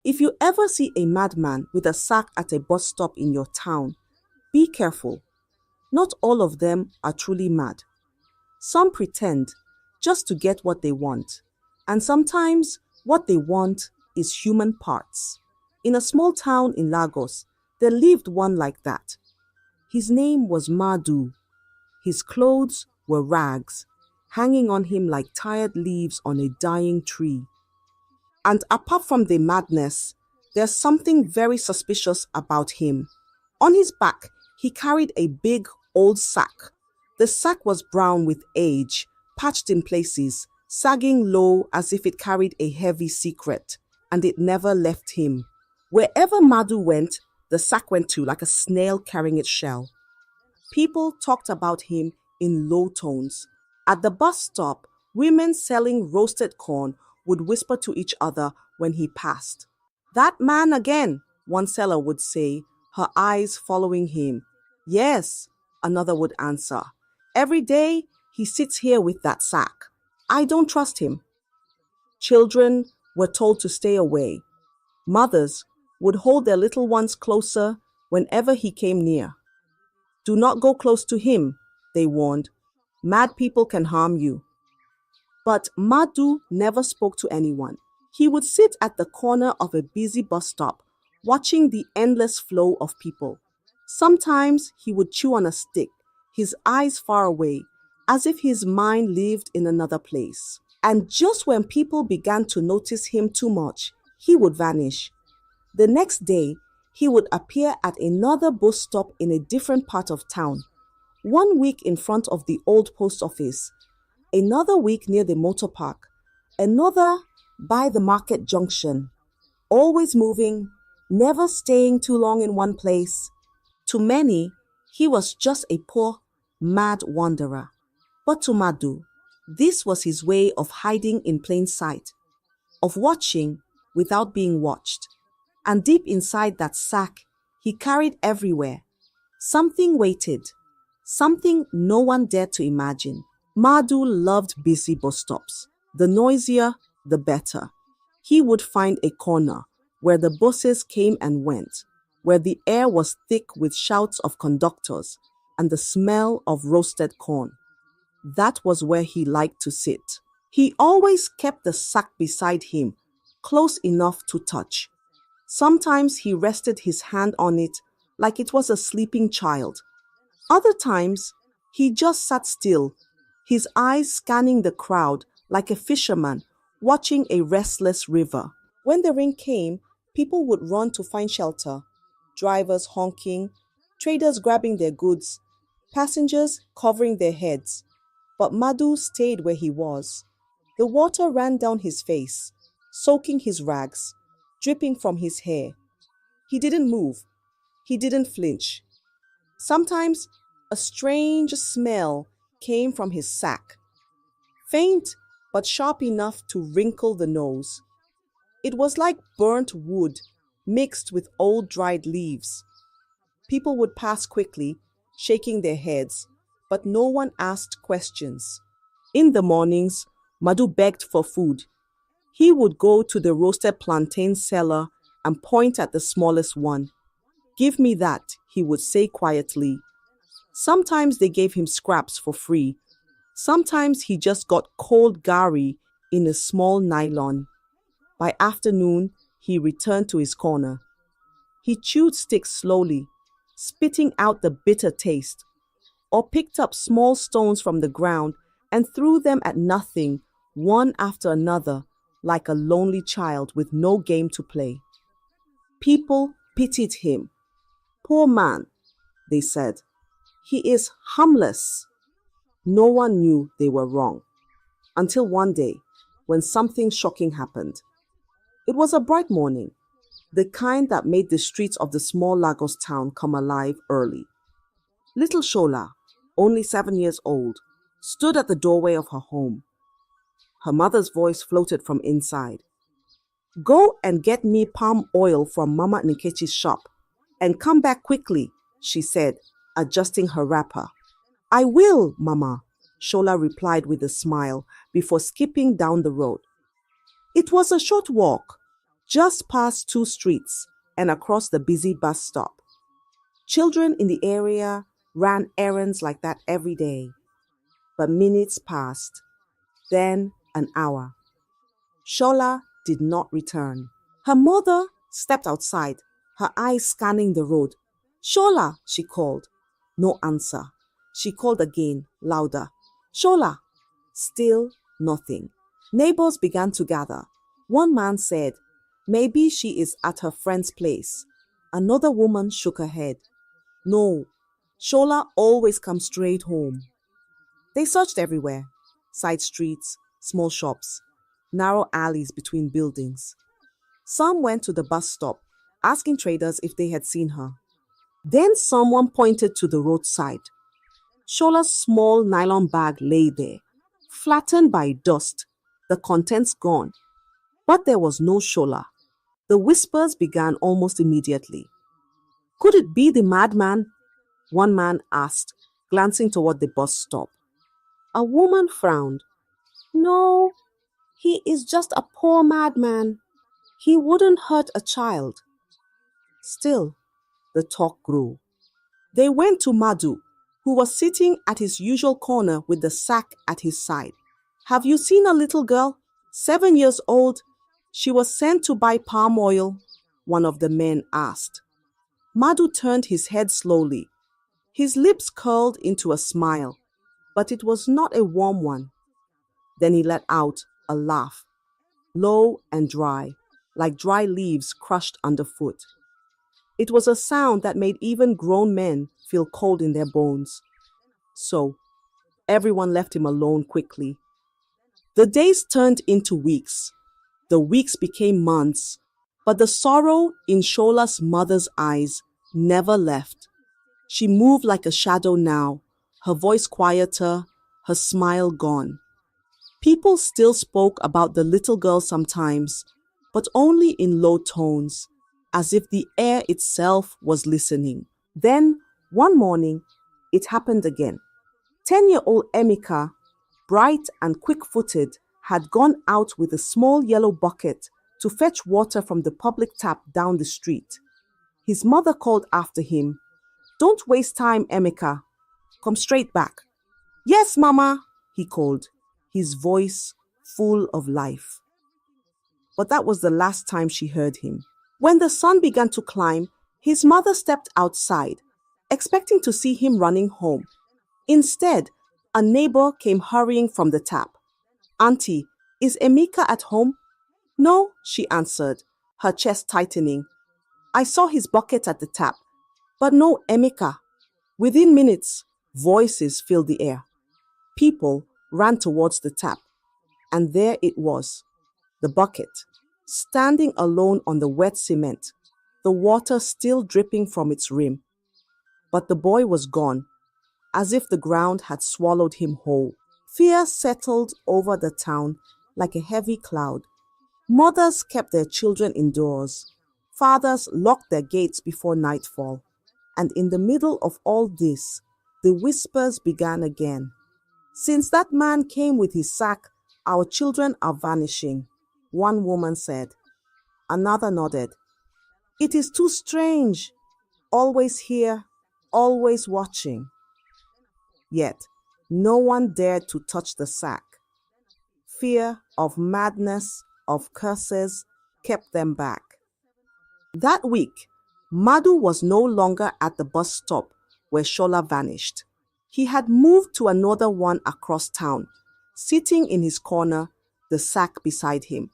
If you ever see a madman with a sack at a bus stop in your town, be careful. Not all of them are truly mad. Some pretend just to get what they want, and sometimes what they want is human parts. In a small town in Lagos, there lived one like that. His name was Madu. His clothes were rags, hanging on him like tired leaves on a dying tree. And apart from the madness, there's something very suspicious about him. On his back, he carried a big old sack. The sack was brown with age, patched in places, sagging low as if it carried a heavy secret, and it never left him. Wherever Madu went, the sack went too, like a snail carrying its shell. People talked about him in low tones. At the bus stop, women selling roasted corn would whisper to each other when he passed. "That man again," one seller would say, her eyes following him. "Yes," another would answer. "Every day he sits here with that sack. I don't trust him." Children were told to stay away. Mothers would hold their little ones closer whenever he came near. "Do not go close to him," they warned. "Mad people can harm you." But Madu never spoke to anyone. He would sit at the corner of a busy bus stop, watching the endless flow of people. Sometimes he would chew on a stick, his eyes far away, as if his mind lived in another place. And just when people began to notice him too much, he would vanish. The next day, he would appear at another bus stop in a different part of town. One week in front of the old post office, another week near the motor park, another by the market junction. Always moving, never staying too long in one place. To many, he was just a poor, mad wanderer. But to Madu, this was his way of hiding in plain sight, of watching without being watched. And deep inside that sack he carried everywhere, something waited, something no one dared to imagine. Madu loved busy bus stops. The noisier, the better. He would find a corner where the buses came and went, where the air was thick with shouts of conductors and the smell of roasted corn. That was where he liked to sit. He always kept the sack beside him, close enough to touch. Sometimes he rested his hand on it like it was a sleeping child. Other times, he just sat still, his eyes scanning the crowd like a fisherman watching a restless river. When the rain came, people would run to find shelter, drivers honking, traders grabbing their goods, passengers covering their heads. But Madu stayed where he was. The water ran down his face, soaking his rags, dripping from his hair. He didn't move. He didn't flinch. Sometimes a strange smell came from his sack, faint but sharp enough to wrinkle the nose. It was like burnt wood mixed with old dried leaves. People would pass quickly, shaking their heads, but no one asked questions. In the mornings, Madu begged for food. He would go to the roasted plantain seller and point at the smallest one. "Give me that," he would say quietly. Sometimes they gave him scraps for free. Sometimes he just got cold gari in a small nylon. By afternoon, he returned to his corner. He chewed sticks slowly, spitting out the bitter taste, or picked up small stones from the ground and threw them at nothing, one after another, like a lonely child with no game to play. People pitied him. "Poor man," they said. "He is harmless." No one knew they were wrong. Until one day, when something shocking happened. It was a bright morning, the kind that made the streets of the small Lagos town come alive early. Little Shola, only 7 years old, stood at the doorway of her home. Her mother's voice floated from inside. "Go and get me palm oil from Mama Nkechi's shop and come back quickly," she said, adjusting her wrapper. "I will, Mama," Shola replied with a smile before skipping down the road. It was a short walk, just past two streets and across the busy bus stop. Children in the area ran errands like that every day. But minutes passed, then an hour. Shola did not return. Her mother stepped outside, her eyes scanning the road. Shola, she called. No answer. She called again, louder. Shola. Still nothing. Neighbors began to gather. One man said, maybe she is at her friend's place. Another woman shook her head. No, Shola always comes straight home. They searched everywhere. Side streets, small shops, narrow alleys between buildings. Some went to the bus stop, asking traders if they had seen her. Then someone pointed to the roadside. Shola's small nylon bag lay there, flattened by dust, the contents gone. But there was no Shola. The whispers began almost immediately. Could it be the madman? One man asked, glancing toward the bus stop. A woman frowned. No, he is just a poor madman. He wouldn't hurt a child. Still, the talk grew. They went to Madhu, who was sitting at his usual corner with the sack at his side. Have you seen a little girl? 7 years old. She was sent to buy palm oil, one of the men asked. Madhu turned his head slowly. His lips curled into a smile, but it was not a warm one. Then he let out a laugh, low and dry, like dry leaves crushed underfoot. It was a sound that made even grown men feel cold in their bones. So, everyone left him alone quickly. The days turned into weeks. The weeks became months, but the sorrow in Shola's mother's eyes never left. She moved like a shadow now, her voice quieter, her smile gone. People still spoke about the little girl sometimes, but only in low tones, as if the air itself was listening. Then, one morning, it happened again. 10-year-old Emeka, bright and quick-footed, had gone out with a small yellow bucket to fetch water from the public tap down the street. His mother called after him, "Don't waste time, Emeka. Come straight back." "Yes, Mama," he called, his voice full of life. But that was the last time she heard him. When the sun began to climb, his mother stepped outside, expecting to see him running home. Instead, a neighbor came hurrying from the tap. "Auntie, is Emeka at home?" "No," she answered, her chest tightening. "I saw his bucket at the tap, but no Emeka." Within minutes, voices filled the air. People ran towards the tap, and there it was, the bucket, standing alone on the wet cement, the water still dripping from its rim. But the boy was gone, as if the ground had swallowed him whole. Fear settled over the town like a heavy cloud. Mothers kept their children indoors. Fathers locked their gates before nightfall. And in the middle of all this, the whispers began again. "Since that man came with his sack, our children are vanishing," one woman said. Another nodded. "It is too strange. Always here, always watching." Yet, no one dared to touch the sack. Fear of madness, of curses, kept them back. That week, Madhu was no longer at the bus stop where Shola vanished. He had moved to another one across town, sitting in his corner, the sack beside him.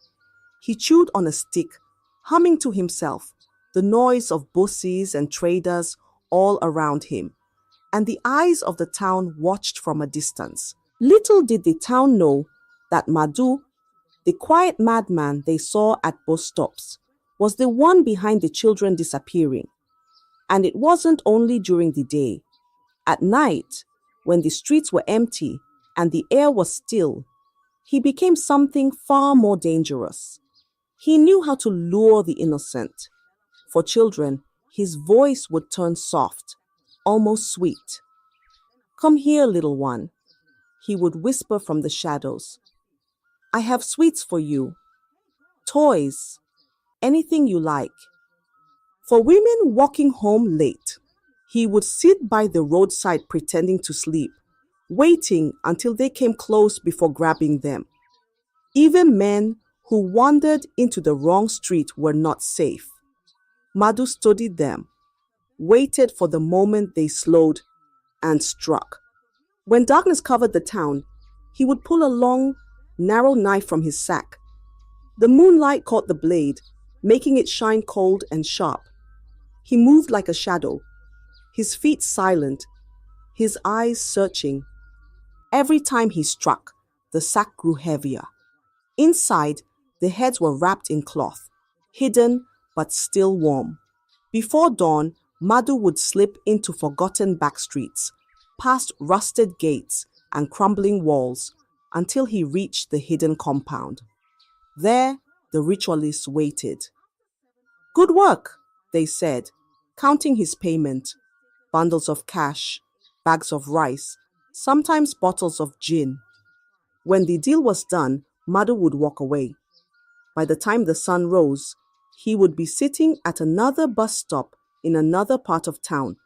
He chewed on a stick, humming to himself, the noise of bosses and traders all around him, and the eyes of the town watched from a distance. Little did the town know that Madhu, the quiet madman they saw at bus stops, was the one behind the children disappearing. And it wasn't only during the day. At night, when the streets were empty and the air was still, he became something far more dangerous. He knew how to lure the innocent. For children, his voice would turn soft, almost sweet. "Come here, little one," he would whisper from the shadows. "I have sweets for you, toys, anything you like. For women walking home late, he would sit by the roadside pretending to sleep, waiting until they came close before grabbing them. Even men who wandered into the wrong street were not safe. Madhu studied them, waited for the moment they slowed, and struck. When darkness covered the town, he would pull a long, narrow knife from his sack. The moonlight caught the blade, making it shine cold and sharp. He moved like a shadow, his feet silent, his eyes searching. Every time he struck, the sack grew heavier. Inside, the heads were wrapped in cloth, hidden but still warm. Before dawn, Madhu would slip into forgotten back streets, past rusted gates and crumbling walls, until he reached the hidden compound. There, the ritualists waited. "Good work," they said, counting his payment: bundles of cash, bags of rice, sometimes bottles of gin. When the deal was done, Madhu would walk away. By the time the sun rose, he would be sitting at another bus stop in another part of town,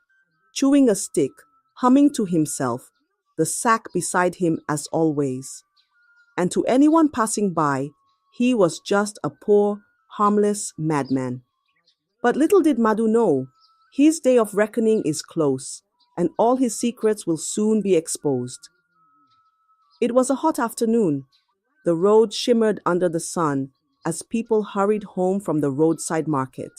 chewing a stick, humming to himself, the sack beside him as always. And to anyone passing by, he was just a poor, harmless madman. But little did Madhu know, his day of reckoning is close, and all his secrets will soon be exposed. It was a hot afternoon. The road shimmered under the sun as people hurried home from the roadside market.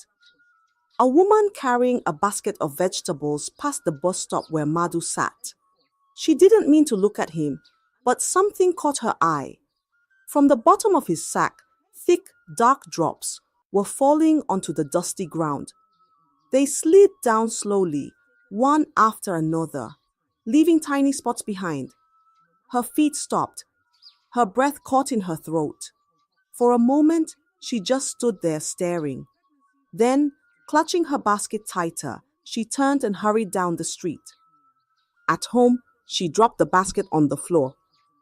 A woman carrying a basket of vegetables passed the bus stop where Madhu sat. She didn't mean to look at him, but something caught her eye. From the bottom of his sack, thick, dark drops were falling onto the dusty ground. They slid down slowly, one after another, leaving tiny spots behind. Her feet stopped. Her breath caught in her throat. For a moment, she just stood there staring. Then, clutching her basket tighter, she turned and hurried down the street. At home, she dropped the basket on the floor.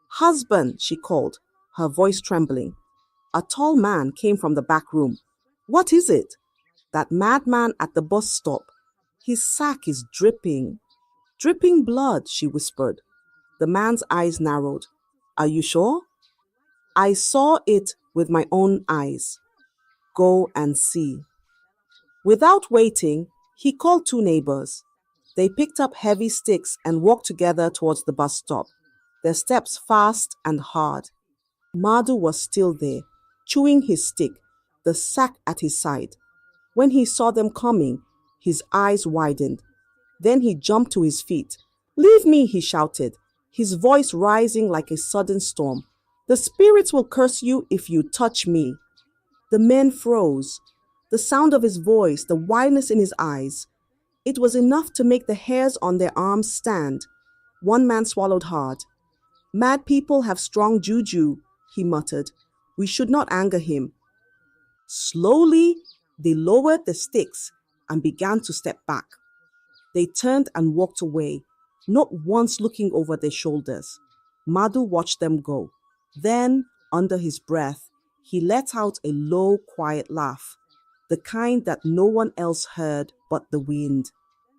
"Husband," she called, her voice trembling. A tall man came from the back room. "What is it?" "That madman at the bus stop. His sack is dripping." "Dripping blood," she whispered. The man's eyes narrowed. "Are you sure?" "I saw it with my own eyes." "Go and see." Without waiting, he called two neighbors. They picked up heavy sticks and walked together towards the bus stop, their steps fast and hard. Madhu was still there, chewing his stick, the sack at his side. When he saw them coming, his eyes widened. Then he jumped to his feet. "Leave me," he shouted, his voice rising like a sudden storm. "The spirits will curse you if you touch me." The men froze. The sound of his voice, the wildness in his eyes, it was enough to make the hairs on their arms stand. One man swallowed hard. "Mad people have strong juju," he muttered. "We should not anger him." Slowly, they lowered the sticks and began to step back. They turned and walked away, not once looking over their shoulders. Madhu watched them go. Then, under his breath, he let out a low, quiet laugh, the kind that no one else heard but the wind.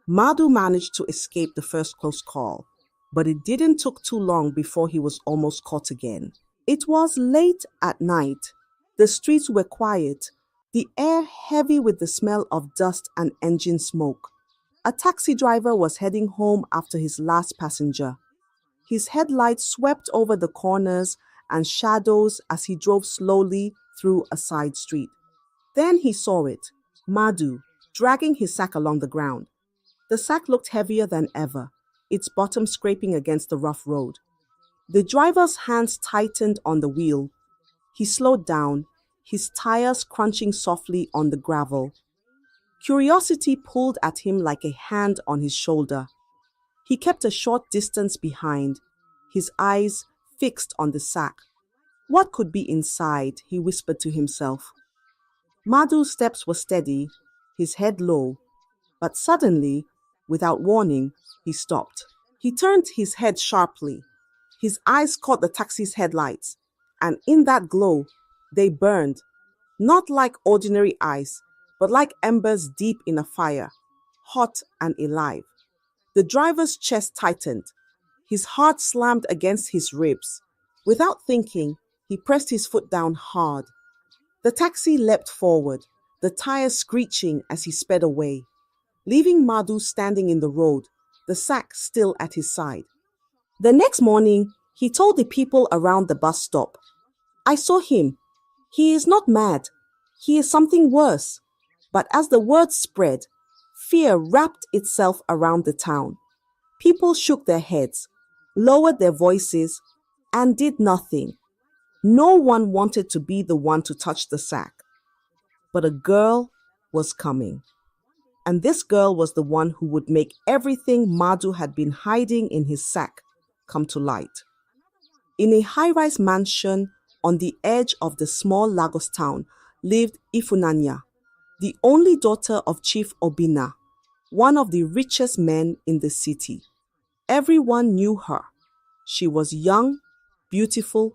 Madhu managed to escape the first close call, but it didn't take too long before he was almost caught again. It was late at night. The streets were quiet, the air heavy with the smell of dust and engine smoke. A taxi driver was heading home after his last passenger. His headlights swept over the corners and shadows as he drove slowly through a side street. Then he saw it, Madhu, dragging his sack along the ground. The sack looked heavier than ever, its bottom scraping against the rough road. The driver's hands tightened on the wheel. He slowed down, his tires crunching softly on the gravel. Curiosity pulled at him like a hand on his shoulder. He kept a short distance behind, his eyes fixed on the sack. What could be inside, he whispered to himself. Madhu's steps were steady, his head low, but suddenly, without warning, he stopped. He turned his head sharply. His eyes caught the taxi's headlights, and in that glow, they burned. Not like ordinary ice, but like embers deep in a fire, hot and alive. The driver's chest tightened. His heart slammed against his ribs. Without thinking, he pressed his foot down hard. The taxi leapt forward, the tires screeching as he sped away, leaving Madhu standing in the road, the sack still at his side. The next morning, he told the people around the bus stop, I saw him. He is not mad. He is something worse. But as the word spread, fear wrapped itself around the town. People shook their heads, lowered their voices, and did nothing. No one wanted to be the one to touch the sack. But a girl was coming. And this girl was the one who would make everything Madhu had been hiding in his sack come to light. In a high-rise mansion on the edge of the small Lagos town lived Ifunanya, the only daughter of Chief Obina, one of the richest men in the city. Everyone knew her. She was young, beautiful,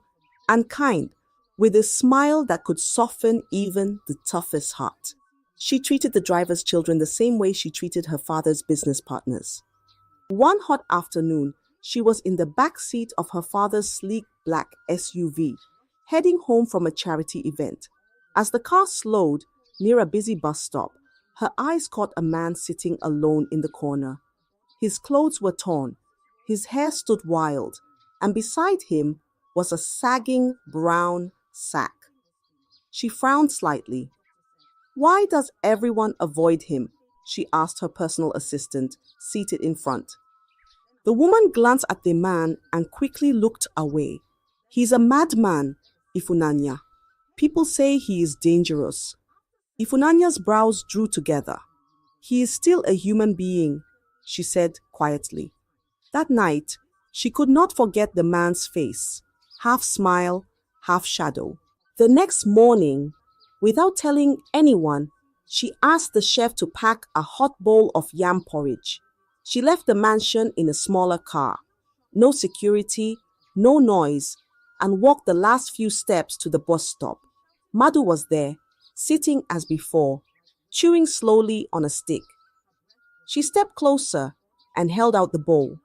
and kind, with a smile that could soften even the toughest heart. She treated the driver's children the same way she treated her father's business partners. One hot afternoon, she was in the back seat of her father's sleek black SUV, heading home from a charity event. As the car slowed near a busy bus stop, her eyes caught a man sitting alone in the corner. His clothes were torn, his hair stood wild, and beside him was a sagging brown sack. She frowned slightly. Why does everyone avoid him? She asked her personal assistant, seated in front. The woman glanced at the man and quickly looked away. He's a madman, Ifunanya. People say he is dangerous. Ifunanya's brows drew together. He is still a human being, she said quietly. That night, she could not forget the man's face, half smile, half shadow. The next morning, without telling anyone, she asked the chef to pack a hot bowl of yam porridge. She left the mansion in a smaller car. No security, no noise, and walked the last few steps to the bus stop. Madhu was there, sitting as before, chewing slowly on a stick. She stepped closer and held out the bowl.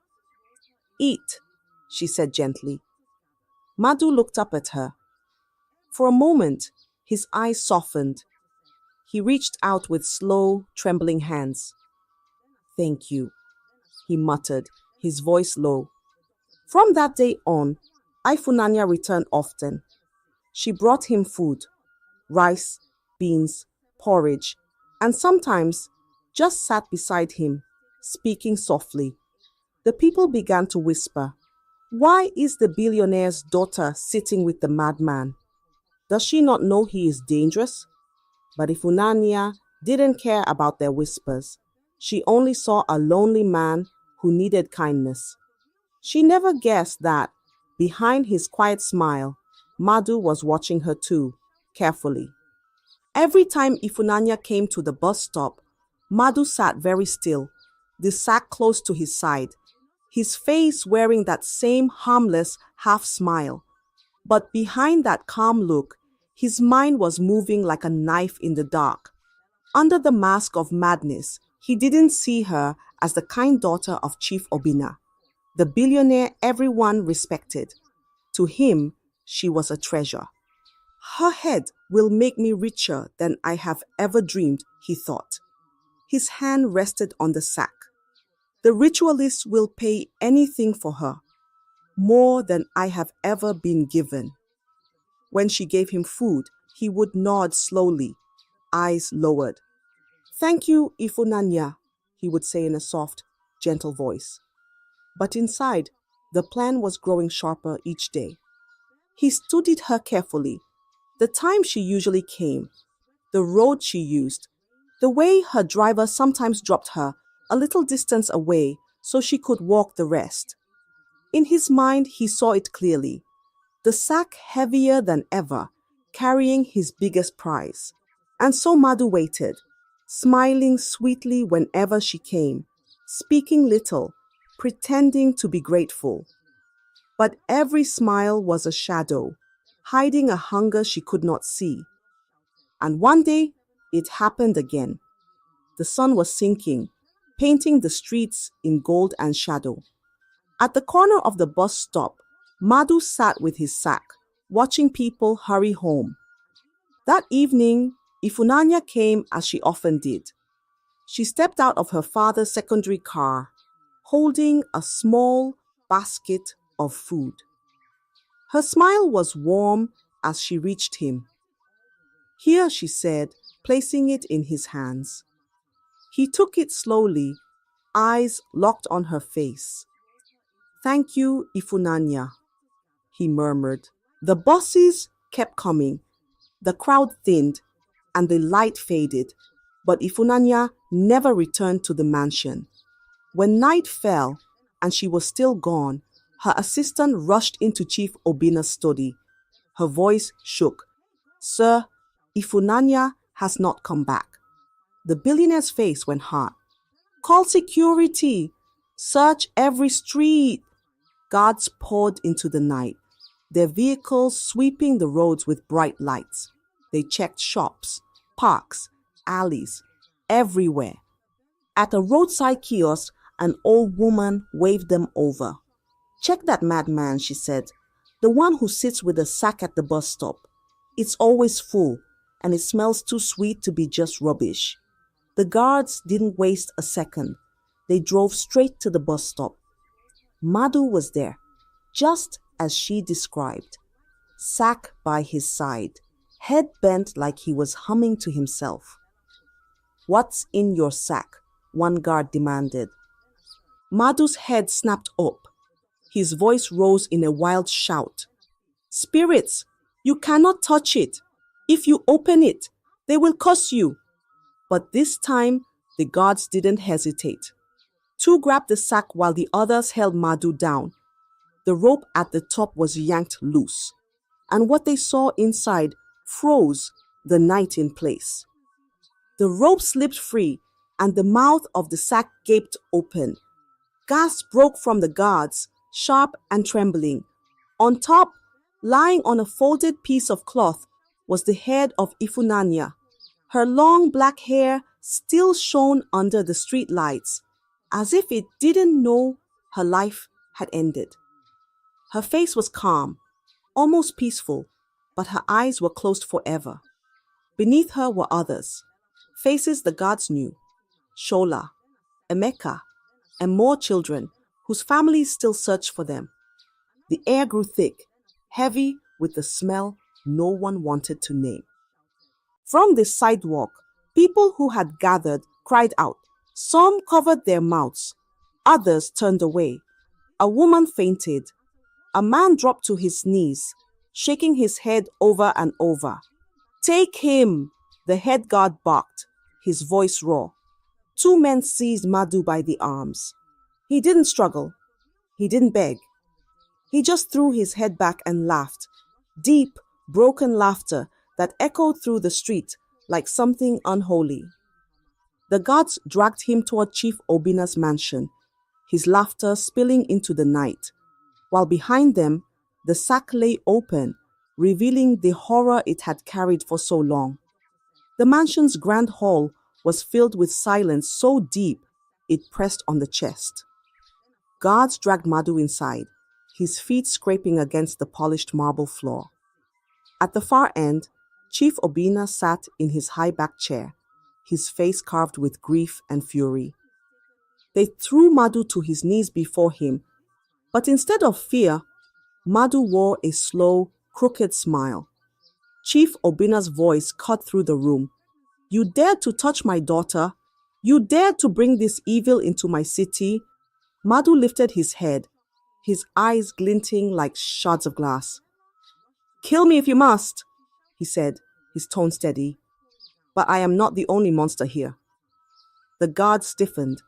Eat, she said gently. Madhu looked up at her. For a moment, his eyes softened. He reached out with slow, trembling hands. Thank you, he muttered, his voice low. From that day on, Ifunanya returned often. She brought him food, rice, beans, porridge, and sometimes just sat beside him, speaking softly. The people began to whisper, why is the billionaire's daughter sitting with the madman? Does she not know he is dangerous? But Ifunanya didn't care about their whispers. She only saw a lonely man who needed kindness. She never guessed that, behind his quiet smile, Madhu was watching her too, carefully. Every time Ifunanya came to the bus stop, Madhu sat very still, the sack close to his side, his face wearing that same harmless half smile. But behind that calm look, his mind was moving like a knife in the dark. Under the mask of madness, he didn't see her as the kind daughter of Chief Obina, the billionaire everyone respected. To him, she was a treasure. Her head will make me richer than I have ever dreamed, he thought. His hand rested on the sack. The ritualist will pay anything for her, more than I have ever been given. When she gave him food, he would nod slowly, eyes lowered. Thank you, Ifunanya, he would say in a soft, gentle voice. But inside, the plan was growing sharper each day. He studied her carefully, the time she usually came, the road she used, the way her driver sometimes dropped her a little distance away so she could walk the rest. In his mind, he saw it clearly, the sack heavier than ever, carrying his biggest prize. And so Madhu waited, smiling sweetly whenever she came, speaking little, pretending to be grateful. But every smile was a shadow, hiding a hunger she could not see. And one day, it happened again. The sun was sinking, painting the streets in gold and shadow. At the corner of the bus stop, Madhu sat with his sack, watching people hurry home. That evening, Ifunanya came as she often did. She stepped out of her father's secondary car, holding a small basket of food. Her smile was warm as she reached him. Here, she said, placing it in his hands. He took it slowly, eyes locked on her face. Thank you, Ifunanya, he murmured. The buses kept coming. The crowd thinned and the light faded, but Ifunanya never returned to the mansion. When night fell and she was still gone, her assistant rushed into Chief Obina's study. Her voice shook. Sir, Ifunanya has not come back. The billionaire's face went hard. Call security! Search every street! Guards poured into the night, their vehicles sweeping the roads with bright lights. They checked shops, parks, alleys, everywhere. At a roadside kiosk, an old woman waved them over. Check that madman, she said. The one who sits with a sack at the bus stop. It's always full, and it smells too sweet to be just rubbish. The guards didn't waste a second. They drove straight to the bus stop. Madhu was there, just as she described. Sack by his side, head bent like he was humming to himself. What's in your sack? One guard demanded. Madhu's head snapped up. His voice rose in a wild shout. Spirits, you cannot touch it. If you open it, they will curse you. But this time, the guards didn't hesitate. Two grabbed the sack while the others held Madhu down. The rope at the top was yanked loose, and what they saw inside froze the night in place. The rope slipped free, and the mouth of the sack gaped open. Gasps broke from the guards, sharp and trembling. On top, lying on a folded piece of cloth, was the head of Ifunanya. Her long black hair still shone under the street lights, as if it didn't know her life had ended. Her face was calm, almost peaceful, but her eyes were closed forever. Beneath her were others, faces the guards knew, Shola, Emeka, and more children whose families still searched for them. The air grew thick, heavy with the smell no one wanted to name. From the sidewalk, people who had gathered cried out. Some covered their mouths, others turned away. A woman fainted. A man dropped to his knees, shaking his head over and over. Take him, the head guard barked, his voice raw. Two men seized Madhu by the arms. He didn't struggle. He didn't beg. He just threw his head back and laughed, deep, broken laughter that echoed through the street like something unholy. The guards dragged him toward Chief Obina's mansion, his laughter spilling into the night, while behind them, the sack lay open, revealing the horror it had carried for so long. The mansion's grand hall was filled with silence so deep it pressed on the chest. Guards dragged Madhu inside, his feet scraping against the polished marble floor. At the far end, Chief Obina sat in his high-backed chair, his face carved with grief and fury. They threw Madhu to his knees before him, but instead of fear, Madhu wore a slow, crooked smile. Chief Obina's voice cut through the room. You dared to touch my daughter? You dared to bring this evil into my city? Madhu lifted his head, his eyes glinting like shards of glass. Kill me if you must, he said, his tone steady. But I am not the only monster here. The guard stiffened.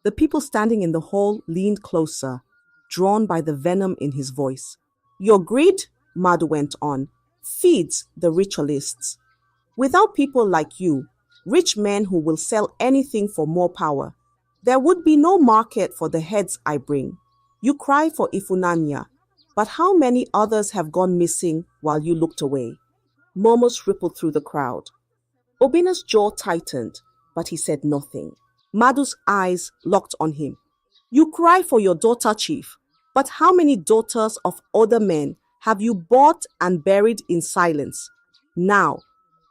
The people standing in the hall leaned closer, drawn by the venom in his voice. Your greed, Madhu went on, feeds the ritualists. Without people like you, rich men who will sell anything for more power, there would be no market for the heads I bring. You cry for Ifunanya, but how many others have gone missing while you looked away? Murmurs rippled through the crowd. Obina's jaw tightened, but he said nothing. Madu's eyes locked on him. You cry for your daughter, Chief, but how many daughters of other men have you bought and buried in silence? Now,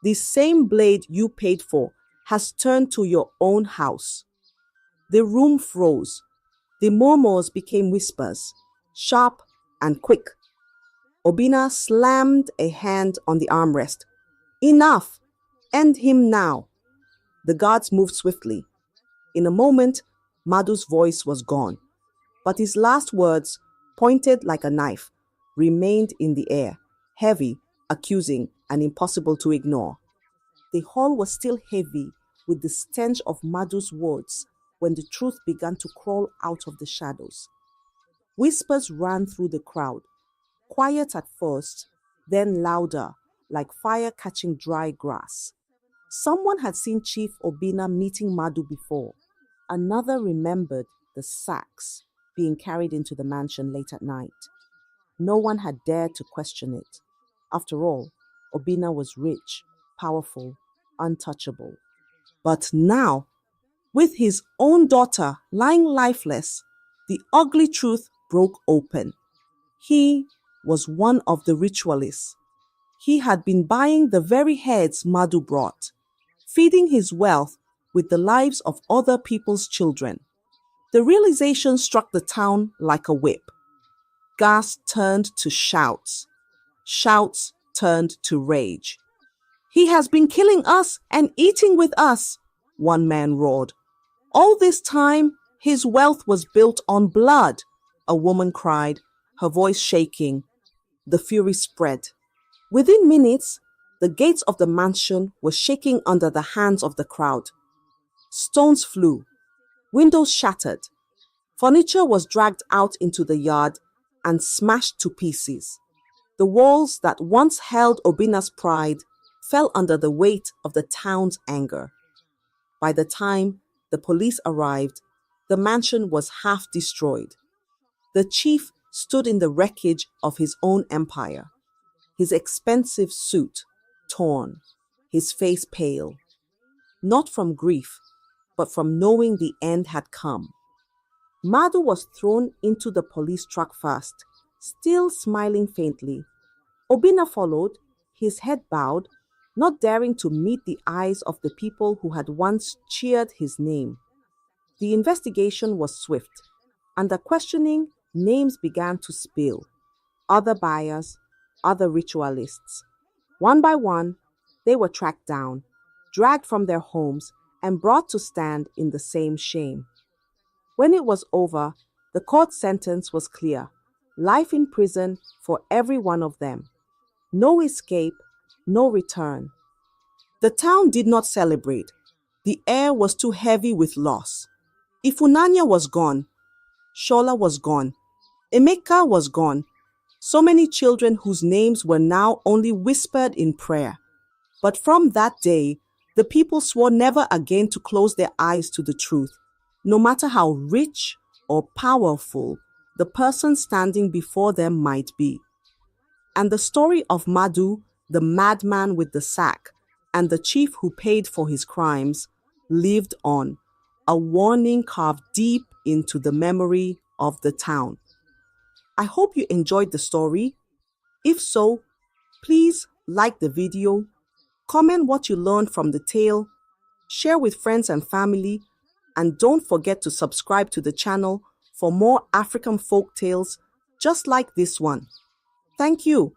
the same blade you paid for has turned to your own house. The room froze. The murmurs became whispers, sharp and quick. Obina slammed a hand on the armrest. Enough! End him now! The guards moved swiftly. In a moment, Madu's voice was gone, but his last words, pointed like a knife, remained in the air, heavy, accusing, and impossible to ignore. The hall was still heavy with the stench of Madu's words when the truth began to crawl out of the shadows. Whispers ran through the crowd, quiet at first, then louder, like fire catching dry grass. Someone had seen Chief Obina meeting Madu before. Another remembered the sacks being carried into the mansion late at night. No one had dared to question it. After all, Obina was rich, powerful, untouchable. But now, with his own daughter lying lifeless, the ugly truth broke open. He was one of the ritualists. He had been buying the very heads Madu brought, feeding his wealth with the lives of other people's children. The realization struck the town like a whip. Gasps turned to shouts. Shouts turned to rage. He has been killing us and eating with us, one man roared. All this time, his wealth was built on blood, a woman cried, her voice shaking. The fury spread. Within minutes, the gates of the mansion were shaking under the hands of the crowd. Stones flew. Windows shattered. Furniture was dragged out into the yard and smashed to pieces. The walls that once held Obina's pride fell under the weight of the town's anger. By the time the police arrived, the mansion was half destroyed. The chief stood in the wreckage of his own empire, his expensive suit torn, his face pale, not from grief, but from knowing the end had come. Madu was thrown into the police truck first, still smiling faintly. Obina followed, his head bowed, not daring to meet the eyes of the people who had once cheered his name. The investigation was swift. Under questioning, names began to spill. Other buyers, other ritualists. One by one, they were tracked down, dragged from their homes, and brought to stand in the same shame. When it was over, the court sentence was clear: life in prison for every one of them. No escape, no return. The town did not celebrate. The air was too heavy with loss. Ifunanya was gone. Shola was gone. Emeka was gone. So many children whose names were now only whispered in prayer. But from that day, the people swore never again to close their eyes to the truth, no matter how rich or powerful the person standing before them might be. And the story of Madu, the madman with the sack, and the chief who paid for his crimes, lived on, a warning carved deep into the memory of the town. I hope you enjoyed the story. If so, please like the video, comment what you learned from the tale, share with friends and family, and don't forget to subscribe to the channel for more African folk tales just like this one. Thank you.